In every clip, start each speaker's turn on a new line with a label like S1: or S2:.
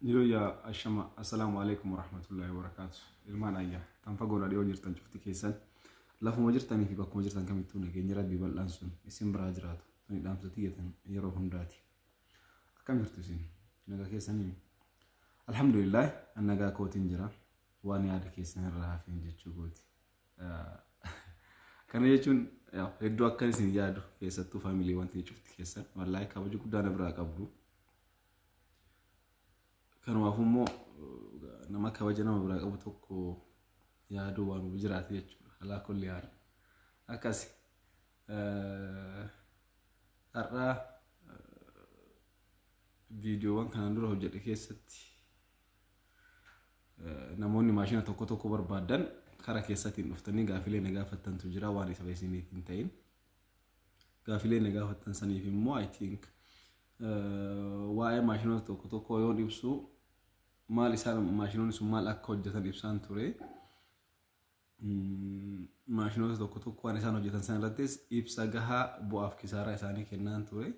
S1: يا أشما السلام عليكم ورحمة الله وبركاته. المان أيها تنفقون على يوم جرتان شفت كيسان لفو مجرتاني في باكو مجرتان كم يتوني كي نجرب بالأنسون اسم براجرات فني دام ستية يروهم راتي كم يرتوسين نجا كيسانين الحمد لله أن نجا كوتين جرا واني هذا كيسان راح فين جتشو كوتي كان يجون يدو أكن سنجادو كيساتو فاميلي وانتي شفت كيسان والله كابجو كدانا براك أبو كانوا فمو نما كواجنا مبرق أبو توكو يا دوان بجرات يجوا على كل يار أكاسي أرى فيديو وان كان ندور هجرة كيستي نموني ماشينة توكو توكو بربادن كارا كيستي نفتني قافلين نقافة تنتجرا واني سبعيني كنتين قافلين نقافة تنسني في مو I think واي ماشينة توكو توكو يون يبسو مال إسان ماشينون سمال أكو جتان إبسان توري ماشينون توكو توكو أنا إسان جتان سان لاتيس إبسا جها بوقف كسارة إساني كنان توري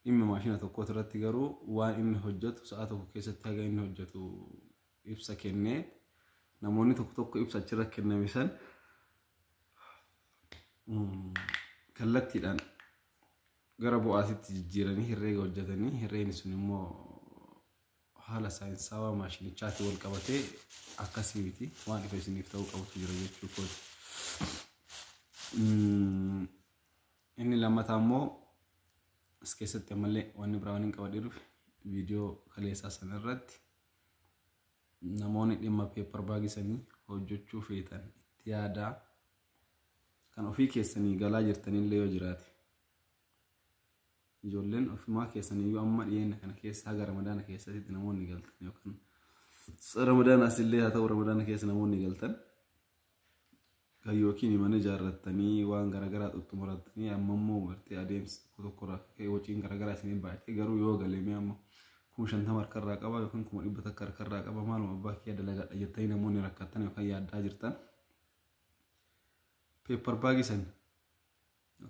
S1: إما ماشينة توكو ترى تجارو وان إن هجت ساعته كيسة تاجا إن هجتو إبسا كنّت نموني توكو توكو إبسا تشرك كنّا مثال كلتي الآن جربوا أسيت جيراني هرّي وجدني هرّي نسوني حالا ساينساوا ماشيني تشاتي والقبتي أكاسيبيتي واني فيسني فتاو قبطو جرجت شوكوت إني لما تامو اسكيست تملي واني براونين قبديرو فيديو خليسا سنرد نموني لما بيبر باقي سني هجوچو فيتان اتيادا كانوا في كيسني غلا جرتنين ليو جراتي جولين وفي ما كيسني يو أما يين كان كيس هاجر رمضان كيس هذي تنامون نقلت يوكان رمضان أسيلي هذا رمضان كيس نامون نقلتن كيوكيني من جارتني وان غرغرات أتمرتني أما مو برتي أديمس كذكرة كي وجين غرغرات سنين بعد كجرو يوغا لمي أما كم شن تمر كرّا كبا يوكان كم إبتة كرّا كبا مالو أبا كيا دلقة يتين نامون ركّتني وكان ياد داجرتن بيبر باقي سن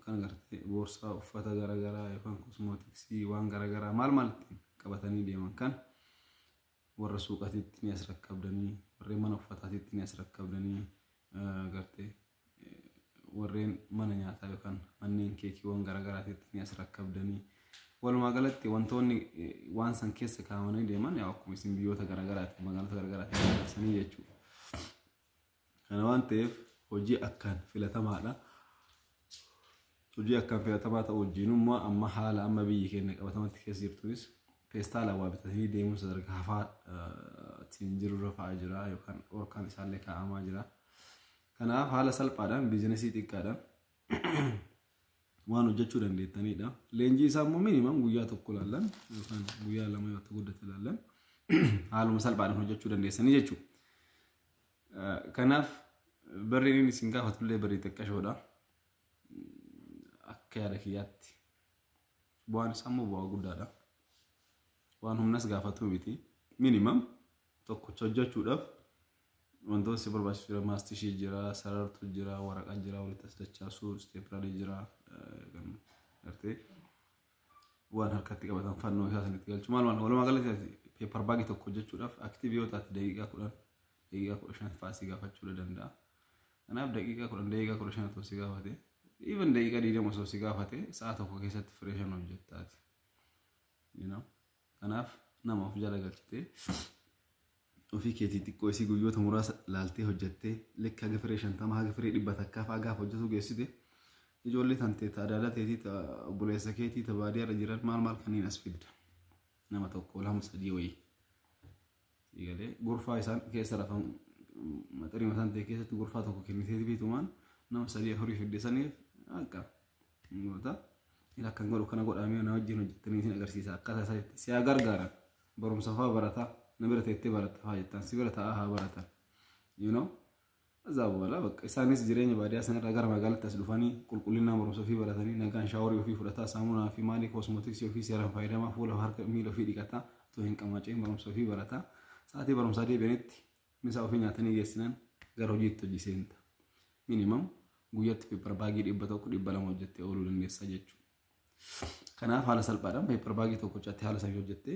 S1: kan gartee boorsaa uffata garagaraa yookaan kosmootiksii waan garagaraa maal qabatanii deeman kan warra suuqatiitti ni as rakkabdanii warreen mana uffataatiitti ni as rakkabdanii gartee warreen mana nyaataa yookaan manneen keekiiwwan garagaraatiitti ni as rakkabdanii walumaa galatti wantoonni waan san keessa kaa'amanii deeman yaa akkuma isin biyyoota garagaraatti magaalota garagaraatti dabarsanii jechuudha. Kana waan ta'eef hojii akkaan filatamaadha. وجي أكان في أتباعه وجينو ما أما حالا أما بيجي كأنك أبتمت كيسير تونس فيستعلا وابتهي ديمون صدرك حفاء تنجر رفع جرا يكان أوركان يسالك عام جرا كان حالا سلب آدم بيزنسي تكادم وانو جتشو رندي تاني دا لينجي سامو مينيمم ويا تقول لن يكان ويا لما يتقول تلالن حالو مسلب آدم جتشو رندي سني جتشو كناف بريني سينغا هتقول بري تكشودا كيادا كياتي بوان سامو بوا غودادا وان هم ناس غافتو بيتي مينيمم توكو تشوجو داف وندو سيبر باش ماستشي جرا سرارتو جرا ورقا جرا ولتسدچاسو ستيبرالي جرا ارتي وان هركاتي غبتان فانو ياسن تيغلچ مالوان ولا ما قالت بيبر باغي توكو جچو داف اكتيفيوتات دقيقه كودان فاسي غافچو دندا انا بدقيقه كودان دقيقه كودان توسي غافتي even the igadi demo so sigafate saat ko kesat freshen objectat you know kanaf nama of jala galchite ofi keti tikko isi guyota muras lalte hojjette lekka ga freshen tama ha fre dibata kafa ga hojjatu gesite ijolle tante ta dalateti ta bulesa keti ta badiya rajiran mal kanin asfid nama tokko lam sadi wi igale gurfa isan kesara fam matari masante kesat gurfa tokko kiniteti bituman nama sadi hori fidesani akka ngota ila kan godo kana goda mi na wajjino jettani sin agarsiisa akkata siya gargara borom safa barata nabirata itti barata fayta sibirata aha barata you know azabu wala bak isanis jirenya baadiya san ragar magalta asdufani kulkulina borom safi baratani nagan shawari fi furata samuna fi mali cosmetics fi sira fayda ma fula harka milo fi dikata to hin kamache borom safi barata saati borom sadi benit misa ofi nyatani gesinan garojitto jisenta minimum guyat paper bagi dibbato ko dibbala mo jette olu dandeessa jechu kana haala salphaadhaan paper bagi tokko chatte haala san hojjette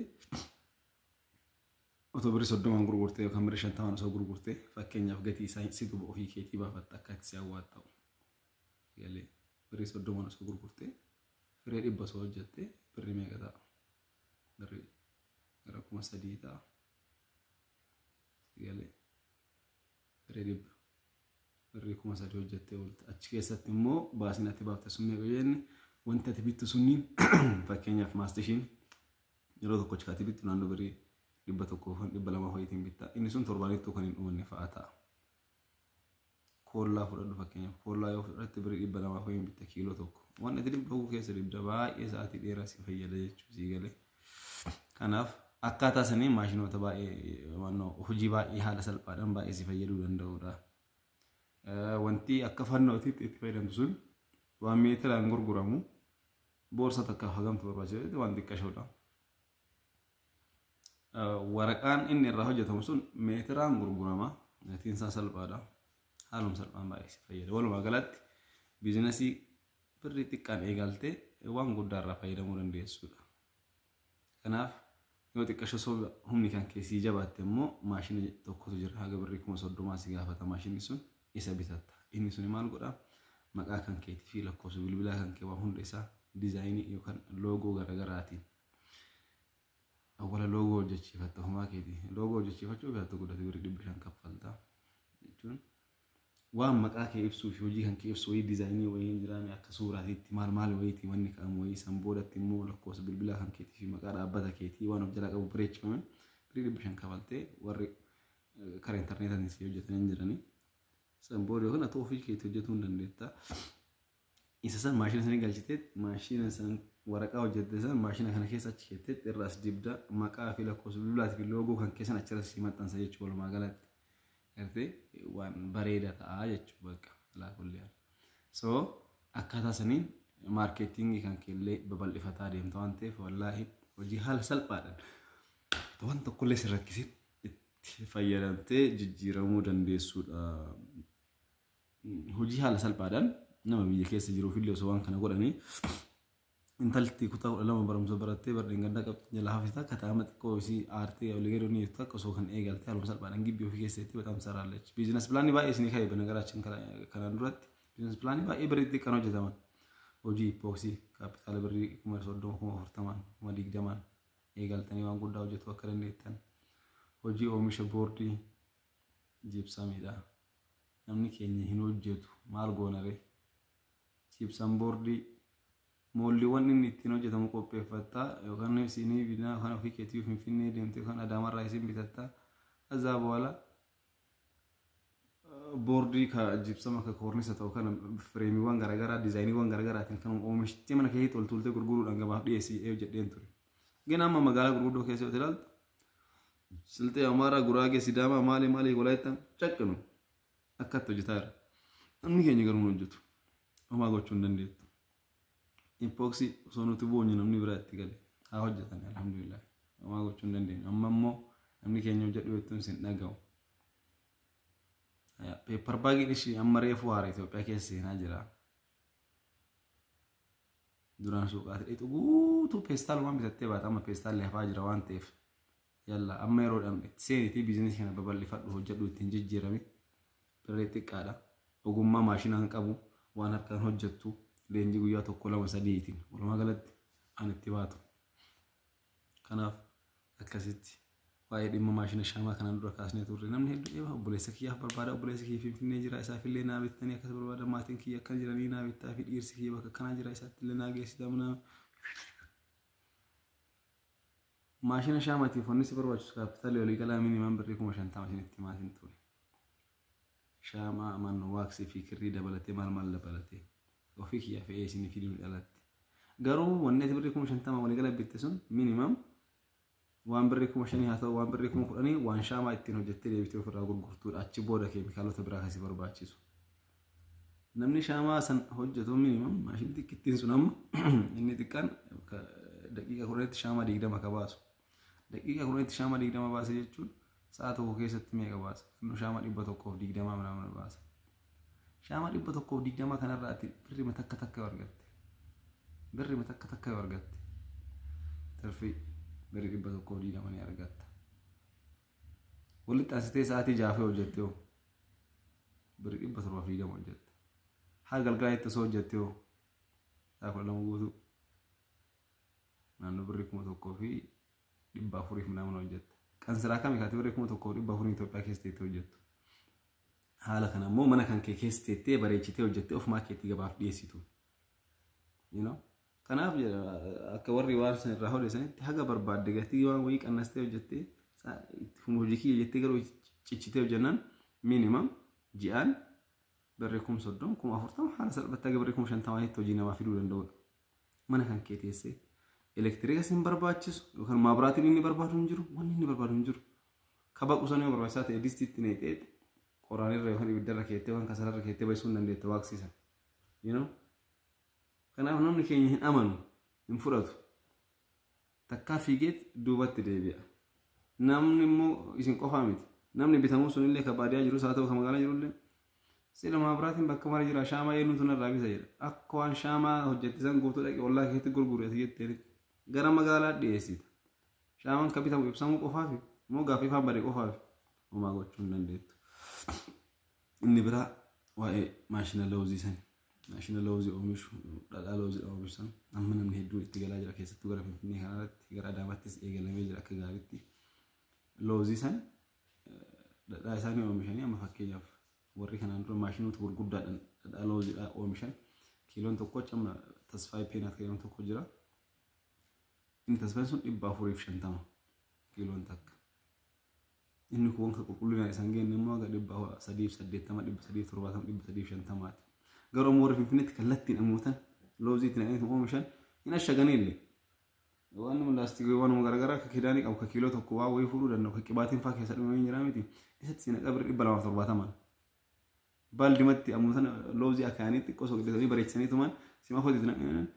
S1: otoo birrii 30 gurgurtee yookaan birrii 50 osoo gurgurtee fakkeenyaaf gatii isaa situ ofii keetii baafatta akka itti si hawwaatu galee birrii 30 osoo gurgurtee firee 100 osoo hojjette birrii meeqa ta'a? Birrii gara 3,000 ta'a galee firee 100 birrii 3,000 hojjettee oolta achi keessatti immoo baasiin ati baafte sun meeqa jenne wanti ati bittu sunniin fakkeenyaaf maastishiin yeroo tokko chikaati bittu naannoo birrii 100 ho'iitiin bitta inni sun torbaanittuu kan hin dhumanne fa'aa ta'a. Koollaa fudhadhu fakkeenyaaf koollaa yoo fudhatte birrii 200 ho'iin bitta kiiloo tokko waan ati dibduu keessa dibda baay'ee sa'aatii dheeraa si fayyada jechuudha sii galee. Kanaaf akkaataa sanii maashinoota baay'ee hojii baay'ee haala salphaadhaan baay'ee si fayyaduu danda'udha. Wanti akka fannootiitti itti fayyadamtu sun waan meetiraan gurguramu boorsa takka hagamtu barbaachisa waan xiqqashoodha. Waraqaan inni irraa hojjetamu sun meetiraan gurgurama gatiin isaa salphaadha haaluma salphaan baay'ee si fayyada walumaa galatti biizinasii birrii xiqqaan eegaltee waan guddaa irraa fayyadamuu dandeessudha. Kanaaf yoo xiqqashoo humni kan keessii jabaatte immoo maashina tokkotu jira haga birrii 30,000 si gaafata maashinni sun isa bitatta inni sun maal godha maqaa kan keetii fi lakkoofsa bilbilaa kan kee waan hunda isaa diizaayinii yookaan loogoo garaagaraatiin awwala loogoo hojjechiifatta homaa keetii loogoo hojjechiifachuu fi hatta guddate birrii 500 kaffalta jechuun waan maqaa kee ibsuu fi hojii kan kee ibsu wayii diizaayinii wayii jiraame akka suuraatiitti maal wayiiti wanni ka'amu wayii san boodatti immoo lakkoofsa bilbilaa kan keetii fi maqaa dhaabbata keetii waan of jalaa qabu bareechifame birrii 500 kaffaltee warri karaa intarneetiin si hojjetanii jiranii san booda yookaan ati ofii keetii hojjetuu hin dandeetta. Isa san maashina sanii galchitee maashina san waraqaa hojjette san maashina kana keessa achi keessatti irraas dibda maqaa fi lakkoofsa bilbilaa fi loogoo kan keessan achirratti si maxxansa jechuudha walumaa galatti. Gartee waan bareedaa ta'a jechuudha bakka alaa kulliyaan. So akkaataa saniin maarkeetingii kan keellee babal'ifataa deemta waan ta'eef wallaahi hojii haala salphaadhaan waan tokkollee si rakkisin itti fayyadamtee jijjiiramuu dandeessuudha. Hojii haala salphaadhaan nama biyya keessa jiruuf illee osoo waan kana godhanii intalti kutaa 12 barumsa barattee bardeen gaddaa qabxii jala hafita kataama xiqqoo isii aartee olii gadi ni tokko osoo kan eegalte haaluma salphaadhaan gibbii ofii keessatti bataam saraallechi. Biizinas pilaanii baay'ee isinii ka'e banagaraachin kanaan duratti biizinas pilaanii baay'ee bareeddee kan hojjetaman hojii ippooksii kaapitaala birrii 30,000 40,000 eegaltanii waan guddaa hojjetu akka dandeettan hojii oomisha boordii jibsamiidha. Namni keenya hin hojjetu maal goonare jibsam boordii moolliiwwan inni ittiin hojjetamu qopheeffatta yookaan isinii binaa kan ofii keetii finfinnee deemtee kan adaamarraa isin bitatta azaa boola boordii ka jibsama ka koornisa ta'u kan fireemiiwwan garaagaraa diizaayiniiwwan garaagaraatiin kan oomishtii mana keessatti toltultee gurguruudhaan gabaaf dhiyeessii jedheen ture. Gana amma magaalaa gurguddoo keessa yoo ilaaltu Siltee Amaaraa Guraagee Sidaamaa maali Walaayittaan caqqanu akkatti hojjetaa jira. Namni keenya garuu hin hojjetu. Homaa gochuu hin dandeettu. Ippooksii osoo nuti boonye namni biraa itti gale haa hojjetan alhamdulillah. Homaa gochuu hin dandeenyu. Amma immoo namni keenya hojjedhu jettuun sin dhaga'u. Peepar baagiin ishii amma reefuu haara Itoophiyaa keessa seenaa jira. Duraan suuqaati dheetu guutuu peestaalumaan bitattee baata amma peestaalli hafaa jira waan ta'eef. Yalla amma yeroodhaan itti seenitii biizinasii kana babal'ifadhu hojjedhu ittiin jijjiirame birrii xiqqaadha. Ogummaa maashinaan qabu waan harkaan hojjettu leenjii guyyaa 1-2-3tiin walumaa galatti an itti baatu. Kanaaf akkasitti waa'ee dhimma maashina shaamaa kanaan dura kaasnee turre namni hedduu eeba obboleessa kiyyaaf barbaada obboleessa kiyya finfinnee jira isaaf illee naa bittanii akkas barbaada maatiin kiyya akkan jiranii naa bittaa fi dhiirsi kiyya bakka kanaa jira isaatti illee naa geessitaa mana maashina shaamaatiif wanni si barbaachisu kaapitaalii olii galaa miinimaan birrii 50,000 isinitti maatiin ture. Shaamaa mannu waaksii fi kirrii dabalatee maal dabalatee ofii kiyyaa fe'ee isinii fiduu dhalatti. Garuu wanni ati birrii 50,000 walii gala bitte sun miinimaam waan birrii 5,000 haa ta'u waan birrii 10,000 waan shaamaa ittiin hojjettee deebitee ofirraa gurgurtuudha achi booda keemikaalota biraa kasi barbaachisu. Namni shaamaa san hojjetu miinimaam maashinni xiqqittiin sun amma inni xiqqaan daqiiqa 10 shaamaa 20 ka baasu. Daqiiqa 10 shaamaa 20 baase jechuun sa'a tokko keessatti meeqa baasa? Kunoo shaamaa 120 mana baasa. Shaamaa 120 kanarraa ati birrii takka argatte. Birrii takka argatte. Tarfii birrii 120 ni argatta. walitti asitee sa'aatii jaafee hojjettee hoo birrii 720 hojjette haa galgala itti soo hojjettee hoo saa 12 guutuu naannoo birrii 1,400 minaamin hojjette qansiraa kamii kaatee birrii 1,400 Itoophiyaa keessatti hojjettu haala kana immoo mana kan kee keessatti bareechitee hojjettee ofumaa keetti gabaaf dhiyeessitu kanaaf akka warri waan san irraa hodhesanitti haga barbaadde gatii waan wayii qannastee hojjettee hojii kiyya jettee garuu cichitee hojjannaan minimum ji'aan birrii 30,000 40,000 haala salphaatti haga birrii 50,000 hojii namaa fiduu danda'udha. Mana kan kee teessee elektiriika sin barbaachisu yookaan maabiraatiin inni barbaadu hin jiru wanni inni barbaadu hin jiru kaba qusanii barbaachisaa ta'e distiitti neexee qoraanirra yookaan ibiddarra keettee waan kasararra keettee baay'isuun dandeette waaqsisan. Kanaaf namni keenya hin amanu hin fudhatu takkaa fiigeet duubatti deebi'a. Namni immoo isin qofaa miti namni bitamuu sunillee ka baadiyyaa jiru haa ta'u ka magaalaa jirullee sila maabiraatiin bakka mara jira shaamaa eenyutu narraa bisa jedha akka waan shaamaa hojjettisan guutuu dhaqee ollaa keetti gurgurate jettee gara magaalaa dhiyeessita. Shaamaan ka bitamu ibsamuu qofaafi immoo gaaffii faan badee qofaafi homaa gochuu hin dandeettu. Inni biraa waa'ee maashina lawuzii sani. Maashina lawuzii oomishu dhadhaa lawuzii oomishan amma namni hedduun itti galaa jira keessattuu gara Finfinnee kanarratti gara Adaamaattis eegalamee jira akka gaariitti. Lawuzii san dhadhaa isaanii oomishanii amma fakkeenyaaf warri kanaan dura maashinoota gurguddaadhaan dhadhaa lawuziidhaa oomishan kiiloon tokko amma tasfaayii peenaat kiiloon tokko jira. Inni tasfaayiin sun 450 kiiloon takka. Inni kun kan qulqullinaan isaan geenye immoo aga 380 370 350 ti. Garuu warri Finfinneetti kallattiin ammuutan lawuziitiin aaniitu oomishan hin ashaganillee. Waan mun laastikii waan garagaraa akka kidaanii qabu ka kiiloo tokko waa wayii fuudhuu danda'u ka qibaatiin faa keessa dhumee jira miti. Isatti sina qabri 270. Baaldimatti ammuutan lawuzii akaaniitti xiqqoo soqiddatanii bareechisanii tuman sima hojiitiin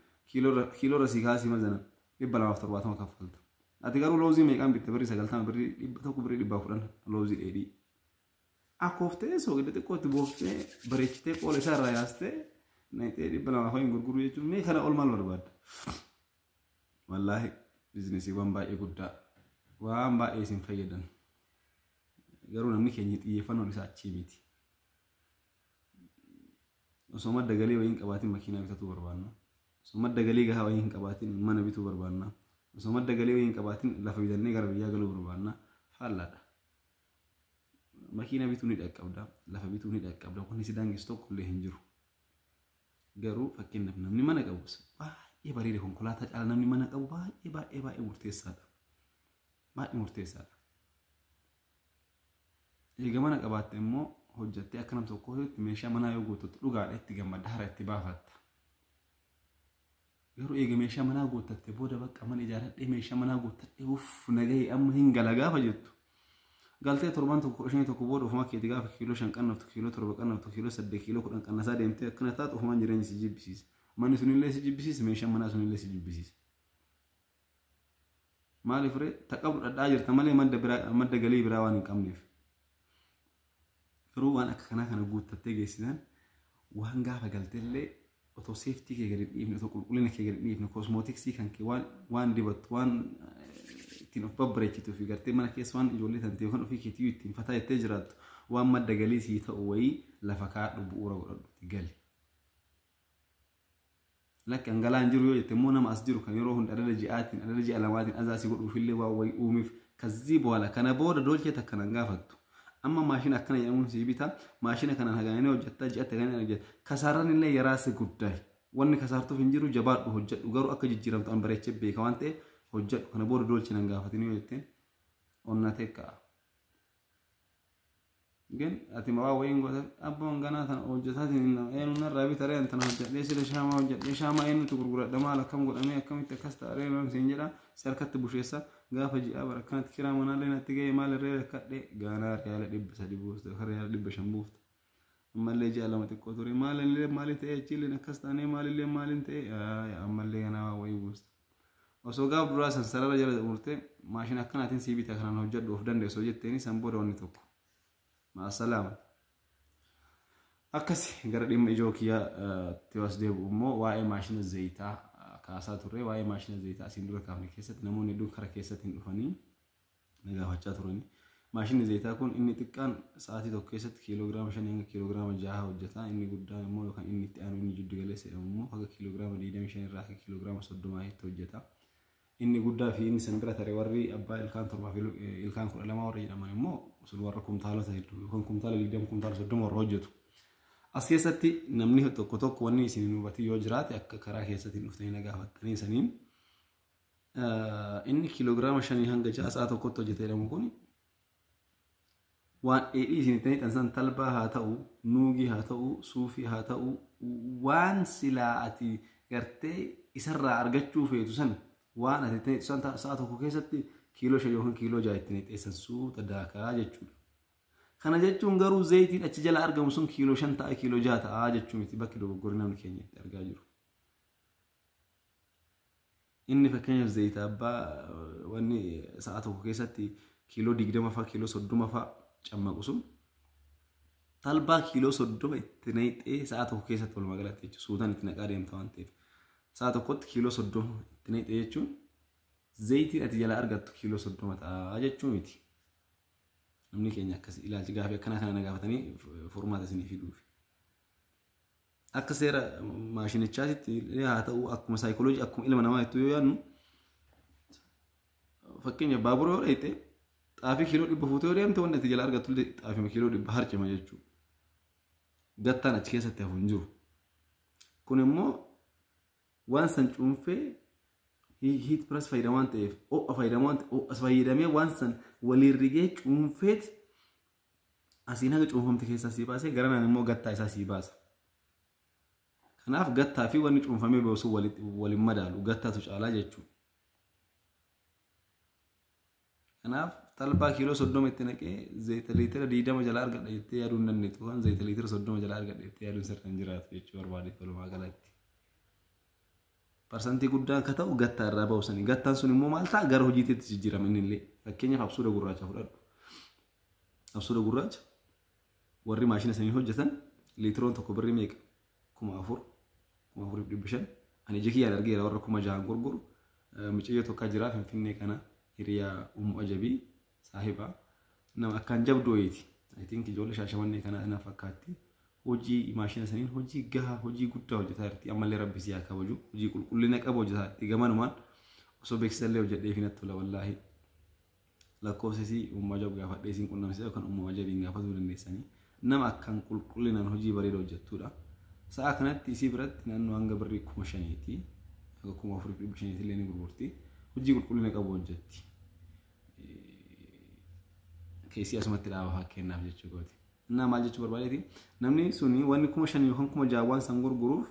S1: kiiloo rasii kaasii mazanan 270 kaffalta. Ati garuu lawuzii meeqaan bitte birrii 90 birrii 100 birrii 110 lawuzii dheedhii. Akkooftee soqidda xiqqootti booftee bareechitee qoola isaa irraa yaastee nayitee 200 gurguruu jechuun mee kana ol maal barbaadda? Wallaahi biizinesii waan baay'ee guddaa waan baay'ee isin fayyadan. Garuu namni keenya xiyyeeffannoon isaa achii miti. Osoo madda galii wayii hin qabaatiin makiinaa bitachuu barbaanna. Osoo madda galii gahaa wayii hin qabaatiin mana bituu barbaanna. Osoo madda galii wayii hin qabaatiin lafa bitannee gara biyyaa galuu barbaanna. Faallaadha. Makiina bituu ni dhaqqabda. Lafa bituu ni dhaqqabda. Wanni si daangessu tokko illee hin jiru. Garuu fakkeenyaaf namni mana qabu baay'ee bareeda konkolaataa caala namni mana qabu baay'ee murteessaadha. Baay'ee murteessaadha. Eega mana qabaatte immoo hojjattee akka nam tokkootti meeshaa manaa yoo guuttattu dhugaadha itti gammadda hara itti baafatta. Garuu eega meeshaa manaa guuttatte booda bakka mana ijaaradhee meeshaa manaa guuttadhee uff nagahee amma hin gala gaafa jettu. Galtee torban tokko isheen tokko booda ofuma keetti gaafa kiiloo 5 qannaftu kiiloo 7 qannaftu kiiloo 8 kiiloo 10 qannasaa deemtee akkana taatu ofumaan jireenya si jibbisiisa. Manni sunillee si jibbisiisa meeshaan manaa sunillee si jibbisiisa. Maaliif ree taqabu dhadhaa jirta malee madda galii biraa waan hin qabneef. Garuu waan akka kanaa kana guuttattee geessisan waan gaafa galteellee otoo seeftii kee gadi dhiifne otoo qulqullina kee gadi dhiifne koosmootiksii kan kee waan dibattu waan ittiin of babbareechituu fi gartee mana keessa waan ijoollee tantee yookaan ofii keetii ittiin fataa jettee jiraattu waan madda galii sii ta'u wayii lafa kaadhu bu'uura godhadhuuti gali. Lakki hangalaan jiru yoo jette immoo nama as jiru kan yeroo hunda adada ji'aatiin adada ji'a lamaatiin azaasii godhuufillee waan wayii uumiif kazzii boola kana booda dolchee takkanaan gaafattu. Amma maashina akkana jedhamuun si bita maashina kanaan hagaanii hojjettaa ji'atti hagaanii hojjetta kasaaraan illee yaraase guddaa wanni kasaartuuf hin jiru jabaadhu hojjedhu garuu akka jijjiiramtu an bareechee beeka waan ta'eef hojjedhu kana booda dolchee nan gaafatin yoo jetteen onnatee ka'a. Gen ati mawaa wayiin goota abboon ganaa tana hojjetaatiin eenyu narraa bitaree antana hojjedhee sila shaamaa hojjedhee shaamaa eenyutu gurguradha maal akkam godhamee akkamitti akkas ta'aree loon jedha sarkatti busheessa gaafa ji'a barakkanatti kiraa manaallee natti ga'e maal irree rakkadhee gaanaa riyaala 300 buufte yookaan riyaala 500 buufte ammallee ji'a lama xiqqoo ture maalillee maali ta'e achiillee akkas taanee maalillee maaliin ta'e ammallee ganaa wayii buuste. Osoo gaaf duraa san sarara jala murtee maashina akkanaatiin sii bita kanaan hojjedhu of dandeessoo jetteeni san booda wanni tokko. Ma'asalaama. Akkasi gara dhimma ijoo kiyyaa tiwas deebi'u immoo waa'ee maashina zayitaa kaasaa turre waa'ee maashina zayitaa asiin dura kaafne keessatti namoonni hedduun karaa keessatti hin dhufanii na gaafachaa turani. maashinni zayitaa kun inni xiqqaan sa'aatii tokko keessatti kiiloogiraama 5 hanga kiiloogiraama 6 hojjeta. Inni guddaan immoo yookaan inni itti aanu inni jiddu galeessa jedhamu immoo haga kiiloogiraama 25 irraa haga kiiloogiraama 30 itti hojjeta. Inni guddaa fi inni san bira tare warri abbaa ilkaan 7 fi ilkaan 12 warri jedhaman immoo sun warra kumtaalota hedduu yookaan kumtaala 20 kumtaala 30 warra hojjetu. As keessatti namni tokko wanni isin hubatu yoo jiraate akka karaa keessatti dhuftanii na gaafattanii saniin inni kiiloogiraama 5 hanga 6 sa'a tokkotti hojjeta jedhamu kun waan dheedhii isin itti tansan talbaa haa ta'u, nuugii haa ta'u, suufii haa ta'u, waan silaa ati gartee isarraa argachuu feetu san waan ati ta'e san sa'a tokko keessatti kiiloo 5 yookaan kiiloo 6 ittiin xeessan suuta daakaa jechuudha. Kana jechuun garuu zayitiin achi jala argamu sun kiiloo 5 ta'a kiiloo 6 ta'a jechuun miti bakki dogoggorri namni keenya itti argaa jiru. Inni fakkeenyaaf zayita abbaa wanni sa'a tokko keessatti kiiloo 20 fa'a kiiloo 30 fa'a cammaqu sun talbaa kiiloo 30 itti naqxee sa'a tokko keessatti walumaa galatti jechuudha. Suutaan itti naqaa deemta waan ta'eef sa'a tokkotti kiiloo 30 itti naqxee jechuun zayitiin ati jala argattu kiiloo 30 ta'a jechuun miti. Namni keenya akkas ilaalchi gaafii akkana kana na gaafatanii furmaata isinii fiduufi. Akka seera maashinichaatti haa ta'u akkuma saayikooloojii akkuma ilma namaa itti yoo yaadnu fakkeenya baabura yoo dheete xaafii kiiloo 100 fuutee yoo deemte wanti ati jala argattu xaafii kiiloo 100 harcima jechuudha. Gattaan achi keessatti hafu hin jiru. Kun immoo waan san cuunfee heat press fayyadamaan ta'eef ho'a fayyadamaan as fayyadamee waan san waliin rigee cuunfeet asiin haga cuunfamte keessaa sii baasee garanaan immoo gattaa isaa sii baasa. Kanaaf gattaa fi wanni cuunfamee boosu waliin madaalu gattaatu caalaa jechuudha. Kanaaf talbaa kiiloo 30 itti naqee zayita liitira 20 jala argadha jettee yaaduu hin dandeettu waan zayita liitira 30 jala argadha jettee yaaduun sirra hin jiraatu jechuu barbaade walumaa galatti. Parsantii guddaan akka ta'u gattaa irraa baasanii gattaan sun immoo maal ta'a gara hojiitti jijjiirama inni illee fakkeenyaaf absuuda gurraacha fudhadhu. Absuuda gurraacha warri maashina sanii hojjetan liitiroon tokko birrii meeqa 4,000 4,500 ani jekii yaad argeera warra 6,000 gurguru mucayyoo tokko jira Finfinnee kana hiriyaa Ummu Ajabii saahiba nama akkaan jabduu wayiiti. I think ijoollee Shaashamannee kana na fakkaatti. Hojii maashina saniin hojii gahaa hojii guddaa hojjetaa jirti ammallee rabbi si haa kabaju hojii qulqullina qabu hojjetaa jirti gamanumaan osoo beeksisallee hojjedhee fi natti tola wallaahi lakkoofsisii Ummu Ajab gaafadhee isin qunnamsee yookaan Ummu Ajabiin gaafatuu dandeessanii nama akkaan qulqullinaan hojii bareeda hojjettudha. Sa'a kanatti isii biratti naannoo hanga birrii 5,000ti hanga 4,500 illee ni gurgurti hojii qulqullina qabu hojjetti. Keessi asumatti dhaaba fakkeenyaaf jechuudha. Nama maal jechuu barbaadeeti namni suni wanni 5,000 yookaan 6,000 waan san gurguruuf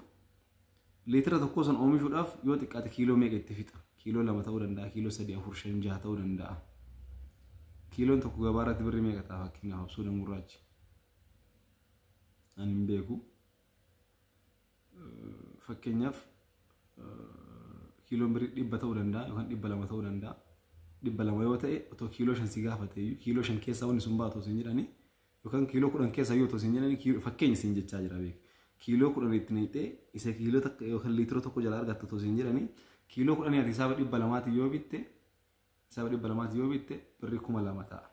S1: liitira tokko san oomishuudhaaf yoo xiqqaate kiiloo meeqa itti fixa kiiloo 2 ta'uu danda'a kiiloo 3 4 5 6 ta'uu danda'a kiiloon tokko gabaa irratti birrii meeqa ta'a fakkeenyaaf absuuda gurraachi ani hin beeku fakkeenyaaf kiiloon birrii 100 ta'uu danda'a yookaan 200 ta'uu danda'a 200 yoo ta'e otoo kiiloo 5 si gaafate kiiloo 5 keessaa wanni sun baatu sin jedhani yookaan kiiloo 10 keessa yoo tosin jedhani fakkeenya sin jechaa jira beek kiiloo 10 itti naqxee isa kiiloo takka yookaan liitira tokko jala argatta tosin jedhani kiiloo 10 ati hisaaba 200 yoo bitte hisaaba 200 yoo bitte birrii 2,000 ta'a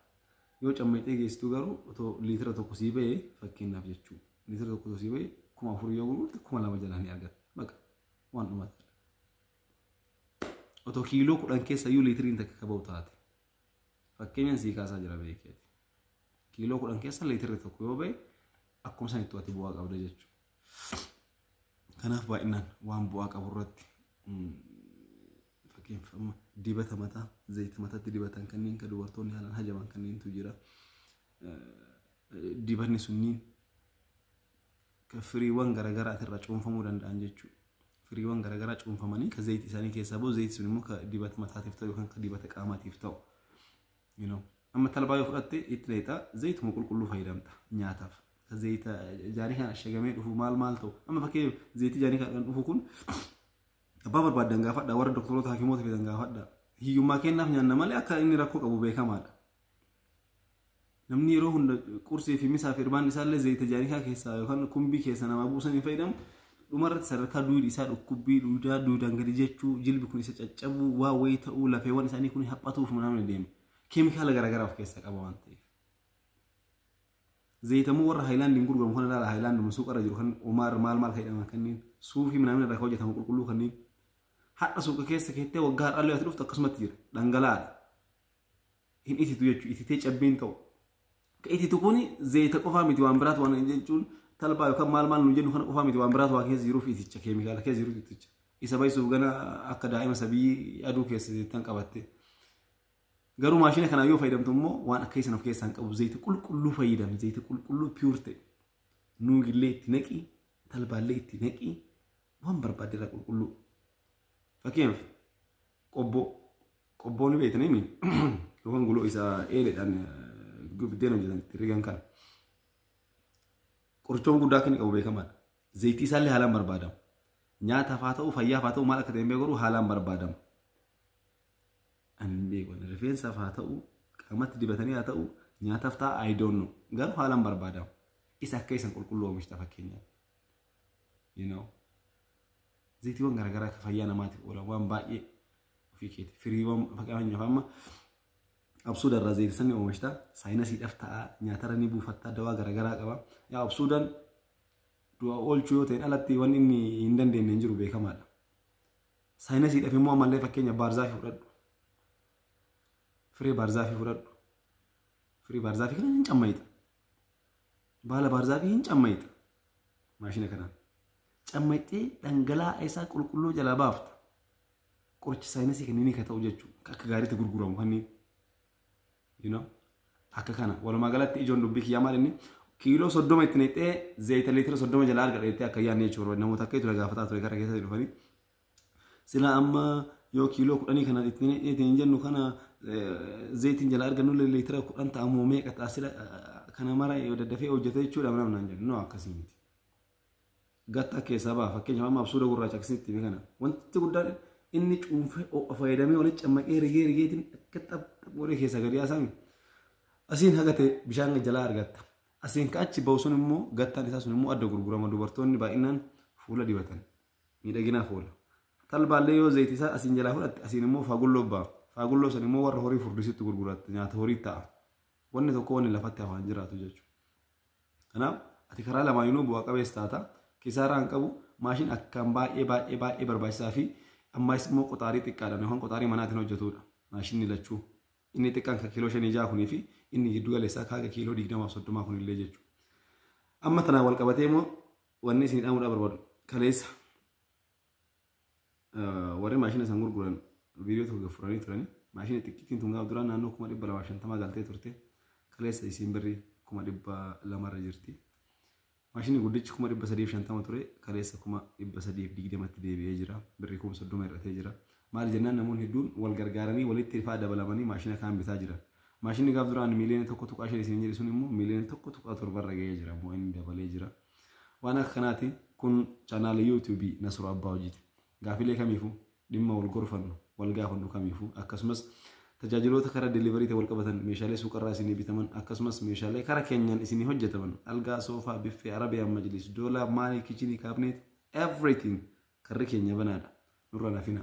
S1: yoo cammeexee geessitu garuu otoo liitira tokko sii ba'ee fakkeenyaaf jechuudha liitira tokko sii ba'ee 4,000 yoo gurgurte 2,000 jala ni argatta baqa waan dhumata otoo kiiloo 10 keessa yoo liitiriin takka qabau taate fakkeenyaan sii kaasaa jira beekeeti. Kiiloo 10 keessa liitira tokko yoo ba'e akkuma san itti bu'aa qabda jechuudha. Kanaaf baay'inaan waan bu'aa qabu irratti fakkeenyaaf dibata mataa zayita mataatti dibatan kanneen kan dubartoonni haalaan hajaman kanneentu jira. Dibanni sunniin kan firiiwwan garaagaraa irraa cuunfamuu danda'an jechuudha. Firiiwwan garaagaraa cuunfamanii kan zayiti isaanii keessaa bahu zayiti sun immoo kan dibata mataatiif ta'u yookaan kan dibata qaamaatiif ta'u. Amma talbaa yoo fudhatte itti leexa zayituma qulqulluu fayyadamta nyaataaf. Zayita jaanii kan ashagamee dhufu maal ta'u. Amma fakkii zayiti jaanii kan dhufu kun abbaa barbaadan gaafadha warra doktoroota hakimoota fidan gaafadha. Hiyyummaa kennaaf nyaanna malee akka inni rakkoo qabu beekamaadha. Namni yeroo hunda qursii fi misaa fi irbaan isaallee zayita jaanii keessaa yookaan kumbii keessa nama buusan hin fayyadamu. Dhumarratti sadarkaa duudhi isaa dhukkubbii duudaan gadi jechuu jilbi kun isa caccabuu waa wayii ta'uu lafeewwan isaanii kun haphatuuf namni deema. Keemikaala garaagaraa of keessaa qaba waan ta'eef. zayitamu warra haayilaandii gurguramu kana laala haayilaandii suuqa irra jiru kan Umaar maal jedhama kanneen suufii minamni irraa hojjetamu qulqulluu kanneen hadha suuqa keessa keettee waggaa dhaallee ati dhuftu akkasumatti jira dhangalaadha hin ititu jechuudha ititee cabbiin ta'u ka ititu kuni zayita qofaa miti waan biraatu waan jechuun talbaa yookaan maal nu jennu kana qofaa miti waan biraatu waan keessa jiruuf iticha keemikaala keessa jiruuf iticha isa baay'isuuf gana akka daa'ima sabii aduu keessa zayittan qabatte garuu maashina kana yoo fayyadamtu immoo waan akka isin of keessaan qabu zayita qulqulluu fayyadam zayita qulqulluu pure ta'e nuugillee itti naqi talbaallee itti naqi waan barbaadde irraa qulqulluu fakkeenyaaf qobboo ni beektan imi yookaan guloo isaa eeledhaan gubbeen hojjetan itti rigan kana qorichoon guddaa kan qabu beekamaadha zayitii isaallee haalaan barbaadama nyaataaf haa ta'u fayyaaf haa ta'u maal akka ta'e garuu haalaan barbaadama ani beekan rifeensaaf haa ta'u qaamatti dibatanii haa ta'u nyaataaf ta'a I don't know garuu haalaan barbaadama isa akka isan qulqulluu oomishta fakkeenyaaf you know zayitiiwwan garaagaraa akka fayyaa namaatiif oolan waan baay'ee ofii keeti firiiwwan fakkeenyaaf amma absuudarraa zayitisanni oomishta saayinasiidhaaf ta'a nyaatarra ni buufattaa dawaa garaagaraa qaba yaa absuudan du'a oolchuu yoo ta'in alatti waan inni hin dandeenye hin jiru beekamaadha saayinasiidhaaf immoo ammallee fakkeenya baarzaafii fudhadhu firee baarzaafii fudhadhu firee baarzaafii kana hin cammayita baala baarzaafii hin cammayita maashina kanaan cammayitee dhangala'aa isaa qulqulluu jalaa baafta qoricha saayinsii kanneen akka ta'u jechuudha akka gaariitti gurguramu kanneen you know akka kana walumaa galatti ijoon dubbii kiyyaa maal inni kiiloo 30 itti naqxee zayita liitira 30 jalaa argadheettee akka yaadne jechuudha namoota akka itti gaafataa ture gara keessa dhufanii sila amma yoo kiiloo 10 kana itti naqxee hin jennu kana zayitiin jalaa argannu liitira 10 ta'amu meeqa ta'a sila kana mara yoo daddafee hojjete jechuudha mana naan jedhu no akkasii miti gatta keessa baa fakkeenyaaf amma absuuda gurraacha akkasitti kana wanti guddaan inni cuunfee fayyadamee walitti cammaqee rigeetiin akka xaxxabooree keessa gadi yaasame asiin hagate bishaan jalaa argatta asiin kaachi ba'u sun immoo gattaan isaa sun immoo adda gurgurama dubartoonni baay'inaan fuula dibatan miidhaginaaf oola talbaallee yoo zayiti isaa asiin jalaa fudhatte asiin immoo faagulloo ba'a faagulloo san immoo warra horii furdisitti gurguratte nyaata horii ta'a wanni tokko wanni lafatti hafaan jiraatu jechuudha kanaaf ati karaa lamaanuu bu'aa qabeessa taata kisaaraan qabu maashin akkaan baay'ee barbaachisaa fi ammas immoo qotaarii xiqqaadhaan yookaan qotaarii manaatiin hojjetudha maashinni lachuu inni xiqqaan kan kiiloo 5 kunii fi inni giddu galeessaa kaaga kiiloo 20-30 kunillee jechuudha amma tanaan wal qabatee immoo wanni isin dhaamuudhaa barbaadu kaleessa warri maashina isaan gurguran viidiyoo tokko furanii turanii maashina xiqqittiin tun gaaf duraan naannoo 250 galtee turte kaleessa isiin birrii 200 irra jirti. Maashini guddichi 350 ture kaleessa 320 tti deebi'ee jira birrii 30 irratee jira maal jennaan namoonni hedduun wal gargaaranii walitti faa dabalamanii maashina kaan bitaa jira maashini gaaf duraan miliyoona 1.5 isin jedhu sun immoo miliyoona 1.7 irra ga'ee jira moo inni dabalee jira waan akka kanaati kun channel YouTube Nasru Abbaa Hojiiti gaafilee kamiifuu dhimma wal gorfannu wal gaafannu kamiifuu akkasumas tajaajiloota karaa delivery wal qabatan meeshaalee suuqarraa isinii bitaman akkasumas meeshaalee karaa keenyan isinii hojjetaman algaa soofaa biffee arabiyaan majlis doolaa maanii kitchenii kaabineet everything karri keenya banaadha nurra nafina